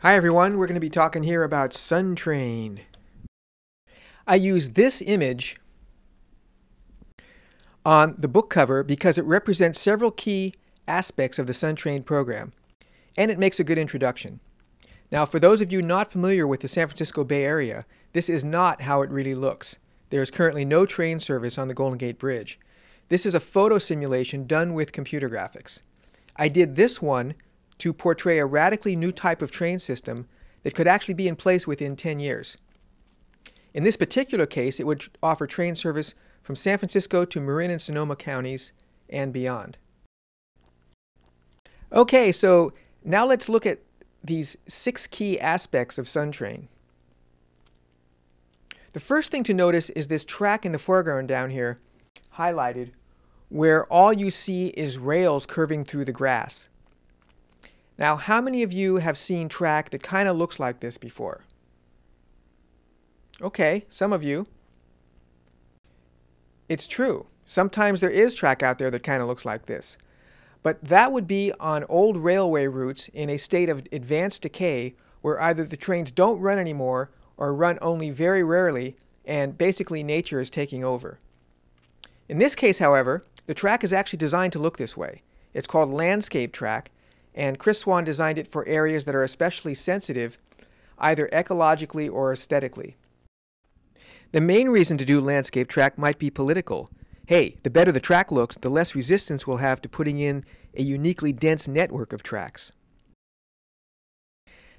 Hi everyone, we're going to be talking here about SunTrain. I use this image on the book cover because it represents several key aspects of the SunTrain program, and it makes a good introduction. Now, for those of you not familiar with the San Francisco Bay Area, this is not how it really looks. There is currently no train service on the Golden Gate Bridge. This is a photo simulation done with computer graphics. I did this one to portray a radically new type of train system that could actually be in place within 10 years. In this particular case, it would offer train service from San Francisco to Marin and Sonoma counties and beyond. Okay, so now let's look at these 6 key aspects of SunTrain. The first thing to notice is this track in the foreground down here, highlighted, where all you see is rails curving through the grass. Now, how many of you have seen track that kind of looks like this before? Okay, some of you. It's true. Sometimes there is track out there that kind of looks like this. But that would be on old railway routes in a state of advanced decay where either the trains don't run anymore or run only very rarely, and basically nature is taking over. In this case, however, the track is actually designed to look this way. It's called landscape track, and Chris Swan designed it for areas that are especially sensitive, either ecologically or aesthetically. The main reason to do landscape track might be political. Hey, the better the track looks, the less resistance we'll have to putting in a uniquely dense network of tracks.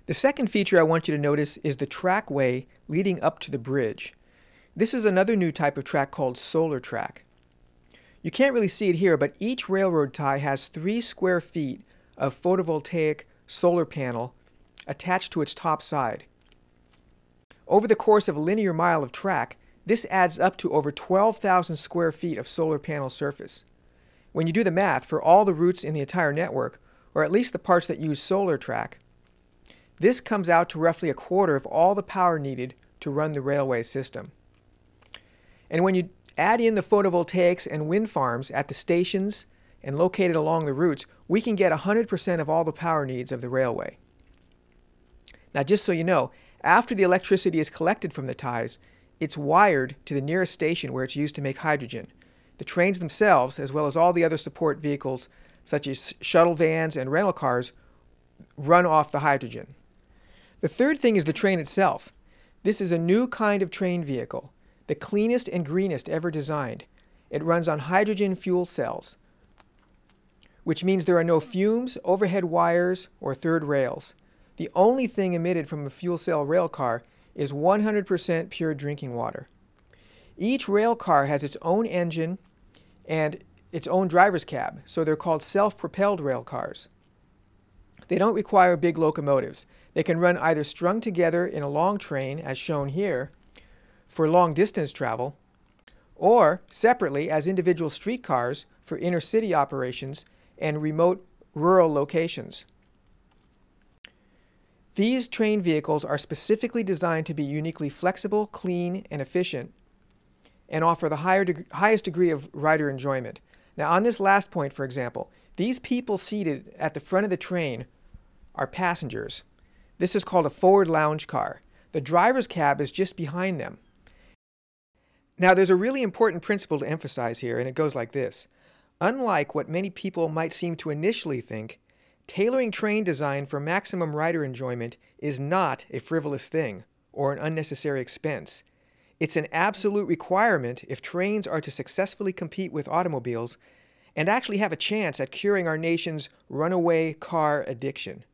The second feature I want you to notice is the trackway leading up to the bridge. This is another new type of track called solar track. You can't really see it here, but each railroad tie has 3 square feet of photovoltaic solar panel attached to its top side. Over the course of a linear mile of track, this adds up to over 12,000 square feet of solar panel surface. When you do the math for all the routes in the entire network, or at least the parts that use solar track, this comes out to roughly a quarter of all the power needed to run the railway system. And when you add in the photovoltaics and wind farms at the stations and located along the routes, we can get 100% of all the power needs of the railway. Now, just so you know, after the electricity is collected from the ties, it's wired to the nearest station where it's used to make hydrogen. The trains themselves, as well as all the other support vehicles, such as shuttle vans and rental cars, run off the hydrogen. The third thing is the train itself. This is a new kind of train vehicle, the cleanest and greenest ever designed. It runs on hydrogen fuel cells, which means there are no fumes, overhead wires, or third rails. The only thing emitted from a fuel cell rail car is 100% pure drinking water. Each rail car has its own engine and its own driver's cab, so they're called self-propelled rail cars. They don't require big locomotives. They can run either strung together in a long train, as shown here, for long distance travel, or separately as individual streetcars for inner city operations and remote rural locations. These train vehicles are specifically designed to be uniquely flexible, clean, and efficient, and offer the highest degree of rider enjoyment. Now, on this last point, for example, these people seated at the front of the train are passengers. This is called a forward lounge car. The driver's cab is just behind them. Now, there's a really important principle to emphasize here, and it goes like this. Unlike what many people might seem to initially think, tailoring train design for maximum rider enjoyment is not a frivolous thing or an unnecessary expense. It's an absolute requirement if trains are to successfully compete with automobiles and actually have a chance at curing our nation's runaway car addiction.